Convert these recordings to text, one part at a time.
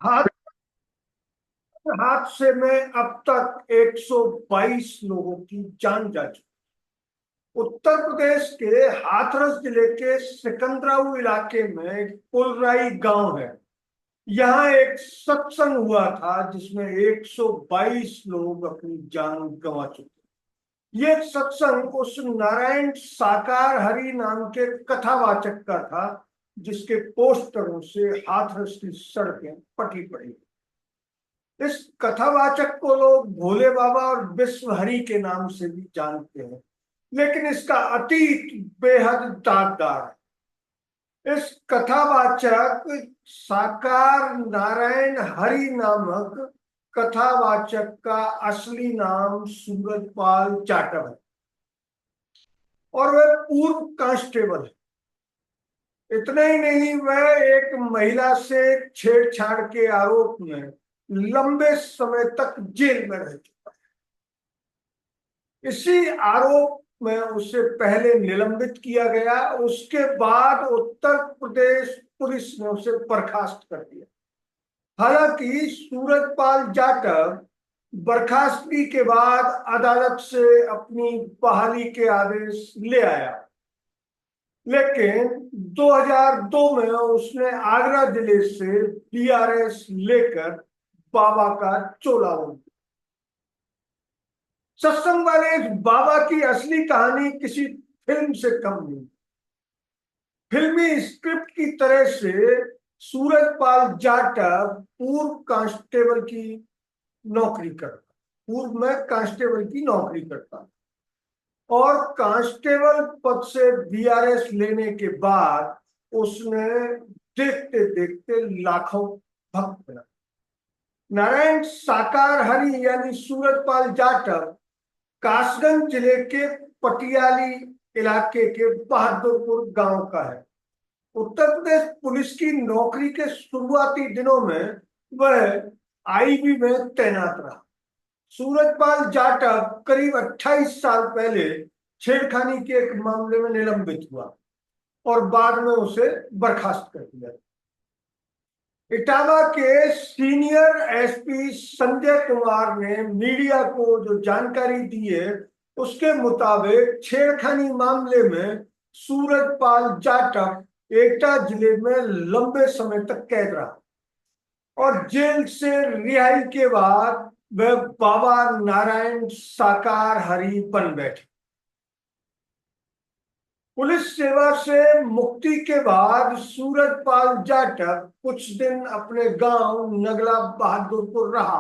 हाथ हादसे में अब तक 122 लोगों की जान जा चुकी। उत्तर प्रदेश के हाथरस जिले के सिकंदराऊ इलाके में पुलराई गांव है। यहाँ एक सत्संग हुआ था जिसमें 122 लोग अपनी जान गंवा चुके। ये सत्संग उस नारायण साकार हरि नाम के कथावाचक का था जिसके पोस्टरों से हाथरस की सड़कें पटी पड़ी। इस कथावाचक को लोग भोले बाबा और विश्व हरि के नाम से भी जानते हैं, लेकिन इसका अतीत बेहद दागदार है। इस कथावाचक साकार नारायण हरि नामक कथावाचक का असली नाम सूरजपाल जाटव है और वह पूर्व कांस्टेबल है। इतना ही नहीं, वह एक महिला से छेड़छाड़ के आरोप में लंबे समय तक जेल में रह चुका है। इसी आरोप में उसे पहले निलंबित किया गया, उसके बाद उत्तर प्रदेश पुलिस ने उसे बर्खास्त कर दिया। हालांकि सूरजपाल जाटव बर्खास्तगी के बाद अदालत से अपनी बहाली के आदेश ले आया, लेकिन 2002 में उसने आगरा जिले से बीआरएस लेकर बाबा का चोला ओढ़ लिया। सत्संग वाले इस बाबा की असली कहानी किसी फिल्म से कम नहीं। फिल्मी स्क्रिप्ट की तरह से सूरजपाल जाटव पूर्व कांस्टेबल की नौकरी करता, पूर्व में कांस्टेबल की नौकरी करता और कांस्टेबल पद से बीआरएस लेने के बाद उसने देखते देखते लाखों भक्त बना। नारायण साकार हरि यानी सूरजपाल जाटव कासगंज जिले के पटियाली इलाके के बहादुरपुर गांव का है। उत्तर प्रदेश पुलिस की नौकरी के शुरुआती दिनों में वह आईबी में तैनात रहा। सूरजपाल जाटव करीब 28 साल पहले छेड़खानी के एक मामले में निलंबित हुआ और बाद में उसे बर्खास्त कर दिया। इटावा के सीनियर एसपी संजय कुमार ने मीडिया को जो जानकारी दी है उसके मुताबिक छेड़खानी मामले में सूरजपाल जाटव एटा जिले में लंबे समय तक कैद रहा और जेल से रिहाई के बाद वह बाबा नारायण साकार हरि बन बैठे। पुलिस सेवा से मुक्ति के बाद सूरजपाल जाटव कुछ दिन अपने गांव नगला बहादुरपुर रहा।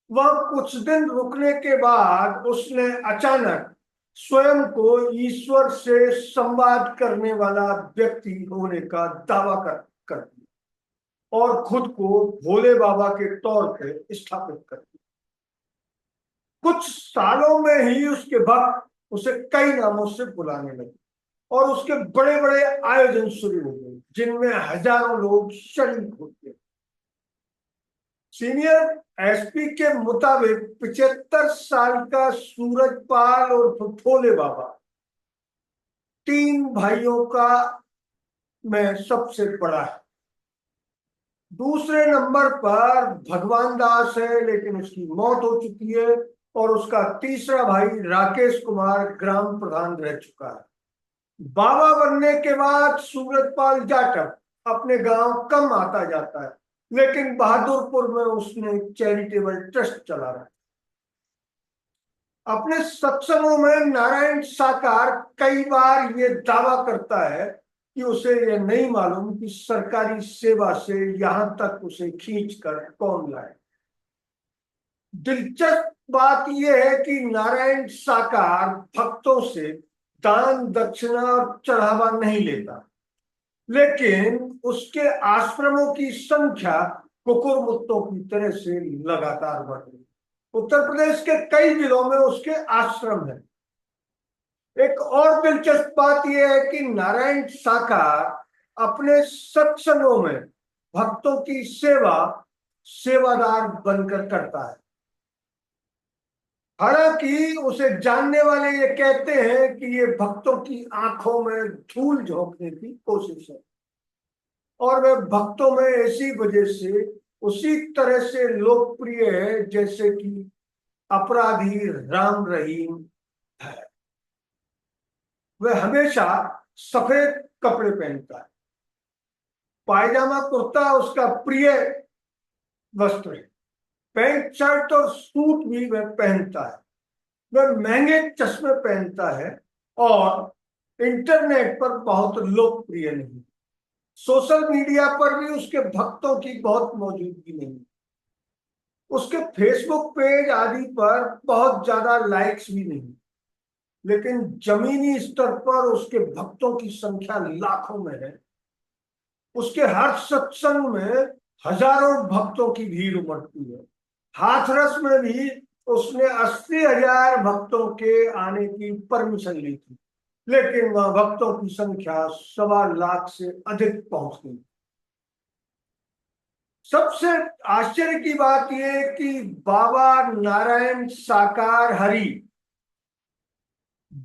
वह कुछ दिन रुकने के बाद उसने अचानक स्वयं को ईश्वर से संवाद करने वाला व्यक्ति होने का दावा कर दिया और खुद को भोले बाबा के तौर पर स्थापित कर दिया। कुछ सालों में ही उसके भक्त उसे कई नामों से बुलाने लगे और उसके बड़े बड़े आयोजन शुरू हो गए जिनमें हजारों लोग शरीक होते। सीनियर एसपी के मुताबिक 75 साल का सूरजपाल और भोले बाबा तीन भाइयों का में सबसे बड़ा है। दूसरे नंबर पर भगवान दास है, लेकिन उसकी मौत हो चुकी है और उसका तीसरा भाई राकेश कुमार ग्राम प्रधान रह चुका है। बाबा बनने के बाद सूरजपाल जाटव अपने गांव कम आता जाता है, लेकिन बहादुरपुर में उसने चैरिटेबल ट्रस्ट चला रहा है। अपने सत्संगों में नारायण साकार कई बार ये दावा करता है कि उसे यह नहीं मालूम कि सरकारी सेवा से यहां तक उसे खींचकर कौन लाए। दिलचस्प बात यह है कि नारायण साकार भक्तों से दान दक्षिणा और चढ़ावा नहीं लेता, लेकिन उसके आश्रमों की संख्या कुकुरमुत्तों की तरह से लगातार बढ़ रही है। उत्तर प्रदेश के कई जिलों में उसके आश्रम है। एक और दिलचस्प बात यह है कि नारायण साकार अपने सत्संगों में भक्तों की सेवा सेवादार बनकर करता है। हालांकि उसे जानने वाले ये कहते हैं कि ये भक्तों की आंखों में धूल झोंकने की कोशिश है और वह भक्तों में इसी वजह से उसी तरह से लोकप्रिय है जैसे कि अपराधी राम रहीम है। वह हमेशा सफेद कपड़े पहनता है, पायजामा कुर्ता उसका प्रिय वस्त्र है, पैंट शर्ट और सूट भी वह पहनता है। वह महंगे चश्मे पहनता है और इंटरनेट पर बहुत लोकप्रिय नहीं। सोशल मीडिया पर भी उसके भक्तों की बहुत मौजूदगी नहीं। उसके फेसबुक पेज आदि पर बहुत ज्यादा लाइक्स भी नहीं, लेकिन जमीनी स्तर पर उसके भक्तों की संख्या लाखों में है। उसके हर सत्संग में हजारों भक्तों की भीड़ उमड़ती है। हाथरस में भी उसने 80,000 भक्तों के आने की परमिशन ली थी, लेकिन वह भक्तों की संख्या 1.25 लाख से अधिक पहुंच गई। सबसे आश्चर्य की बात यह कि बाबा नारायण साकार हरि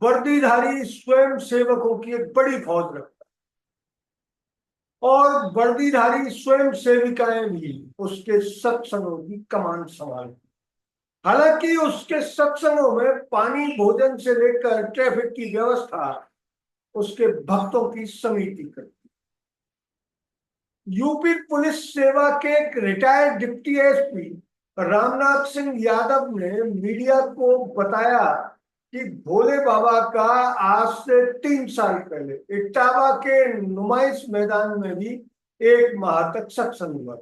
वर्दीधारी स्वयं सेवकों की एक बड़ी फौज रखता है और वर्दीधारी स्वयं सेविकाएं भी उसके सत्संगों की कमान संभालती। हालांकि उसके सत्संगों में पानी भोजन से लेकर ट्रैफिक की व्यवस्था उसके भक्तों की समिति करती। यूपी पुलिस सेवा के एक retired deputy SP Ramnath Singh Yadav ने मीडिया को बताया कि भोले बाबा का आज से 3 साल पहले इटावा के नुमाइश मैदान में भी 1 माह तक सत्संग हुआ।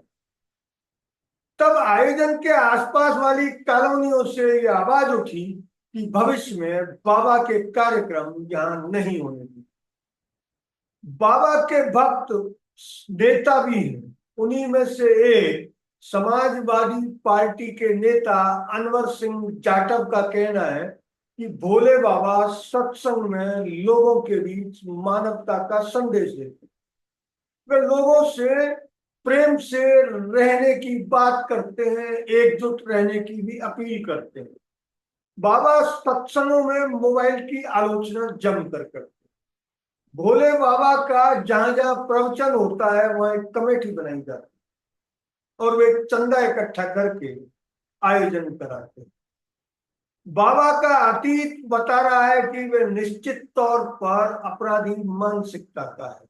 तब आयोजन के आसपास वाली कॉलोनियों से ये आवाज उठी कि भविष्य में बाबा के कार्यक्रम यहां नहीं होने। बाबा के भक्त नेता भी हैं। उन्हीं में से एक समाजवादी पार्टी के नेता अनवर सिंह जाटव का कहना है कि भोले बाबा सत्संग में लोगों के बीच मानवता का संदेश देते। वे लोगों से प्रेम से रहने की बात करते हैं, एकजुट रहने की भी अपील करते हैं। बाबा सत्संगों में मोबाइल की आलोचना जमकर करते। भोले बाबा का जहां जहां प्रवचन होता है वहां एक कमेटी बनाई जाती है और वे चंदा इकट्ठा करके आयोजन कराते हैं। बाबा का अतीत बता रहा है कि वे निश्चित तौर पर अपराधी मानसिकता का है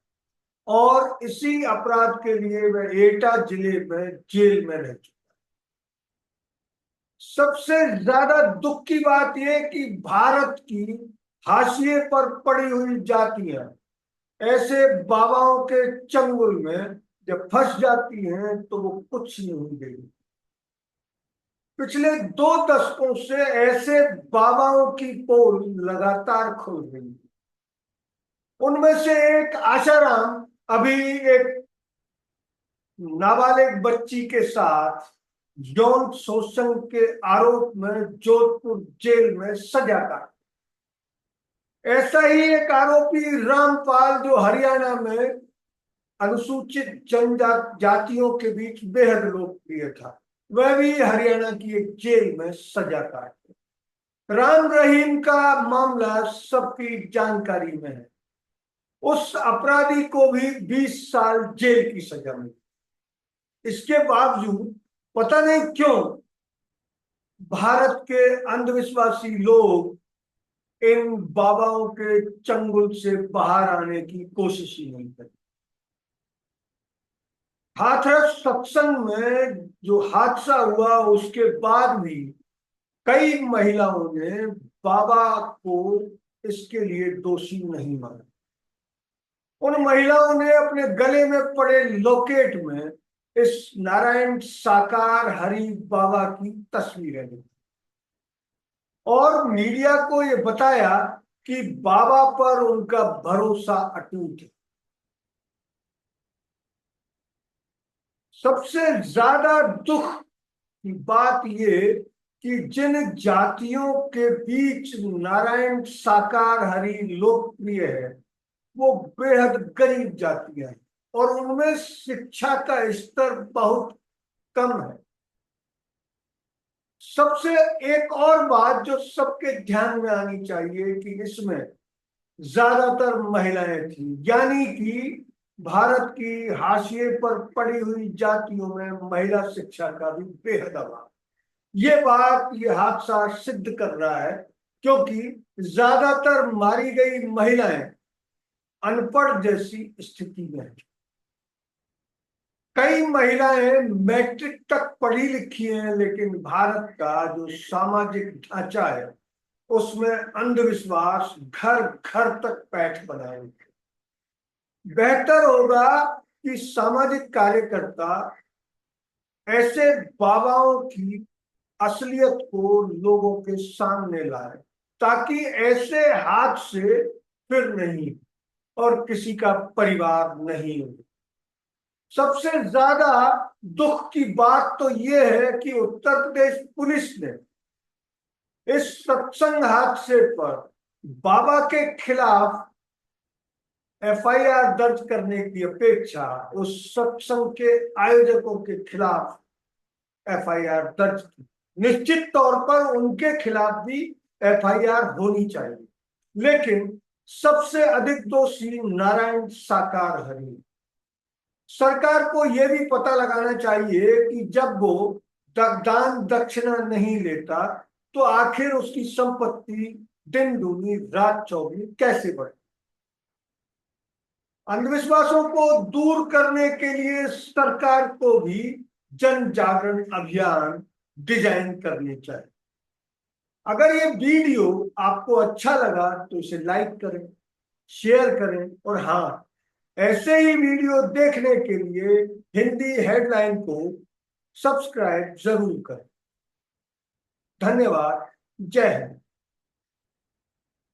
और इसी अपराध के लिए वे एटा जिले में जेल में रह चुके। सबसे ज्यादा दुख की बात यह कि भारत की हाशिए पर पड़ी हुई जातियां ऐसे बाबाओं के चंगुल में जब फंस जाती हैं तो वो कुछ नहीं देगी। पिछले 2 दशकों से ऐसे बाबाओं की पोल लगातार खुल रही है। उनमें से एक आशाराम अभी एक नाबालिग बच्ची के साथ यौन शोषण के आरोप में जोधपुर जेल में सजा काट। ऐसा ही एक आरोपी रामपाल जो हरियाणा में अनुसूचित जनजातियों के बीच बेहद लोकप्रिय था, वह भी हरियाणा की एक जेल में सजा काटे। राम रहीम का मामला सबकी जानकारी में है। उस अपराधी को भी 20 साल जेल की सजा मिली। इसके बावजूद पता नहीं क्यों भारत के अंधविश्वासी लोग इन बाबाओं के चंगुल से बाहर आने की कोशिश ही नहीं करते। हाथरस सत्संग में जो हादसा हुआ उसके बाद भी कई महिलाओं ने बाबा को इसके लिए दोषी नहीं माना। उन महिलाओं ने अपने गले में पड़े लॉकेट में इस नारायण साकार हरि बाबा की तस्वीरें दी और मीडिया को यह बताया कि बाबा पर उनका भरोसा अटूट है। सबसे ज्यादा दुख की बात यह कि जिन जातियों के बीच नारायण साकार हरि लोकप्रिय है वो बेहद गरीब जातियां हैं और उनमें शिक्षा का स्तर बहुत कम है। सबसे एक और बात जो सबके ध्यान में आनी चाहिए कि इसमें ज्यादातर महिलाएं थी, यानी कि भारत की हाशिए पर पड़ी हुई जातियों में महिला शिक्षा का भी बेहद अभाव। ये बात, ये हादसा सिद्ध कर रहा है, क्योंकि ज्यादातर मारी गई महिलाएं अनपढ़ जैसी स्थिति में हैं। कई महिलाएं मैट्रिक तक पढ़ी लिखी हैं, लेकिन भारत का जो सामाजिक ढांचा है उसमें अंधविश्वास घर घर तक पैठ बनाए हुए है। बेहतर होगा कि सामाजिक कार्यकर्ता ऐसे बाबाओं की असलियत को लोगों के सामने लाए, ताकि ऐसे हादसे फिर नहीं और किसी का परिवार नहीं हो। सबसे ज्यादा दुख की बात तो यह है कि उत्तर प्रदेश पुलिस ने इस सत्संग हादसे पर बाबा के खिलाफ एफआईआर दर्ज करने की अपेक्षा उस सत्संग के आयोजकों के खिलाफ एफआईआर दर्ज की। निश्चित तौर पर उनके खिलाफ भी एफआईआर होनी चाहिए, लेकिन सबसे अधिक दोषी नारायण साकार हरि। सरकार को यह भी पता लगाना चाहिए कि जब वो दान दक्षिणा नहीं लेता तो आखिर उसकी संपत्ति दिन दूनी रात चौगुनी कैसे बढ़े। अंधविश्वासों को दूर करने के लिए सरकार को भी जन जागरण अभियान डिजाइन करने चाहिए। अगर ये वीडियो आपको अच्छा लगा तो इसे लाइक करें, शेयर करें, और हाँ, ऐसे ही वीडियो देखने के लिए हिंदी हेडलाइन को सब्सक्राइब जरूर करें। धन्यवाद। जय हिंद।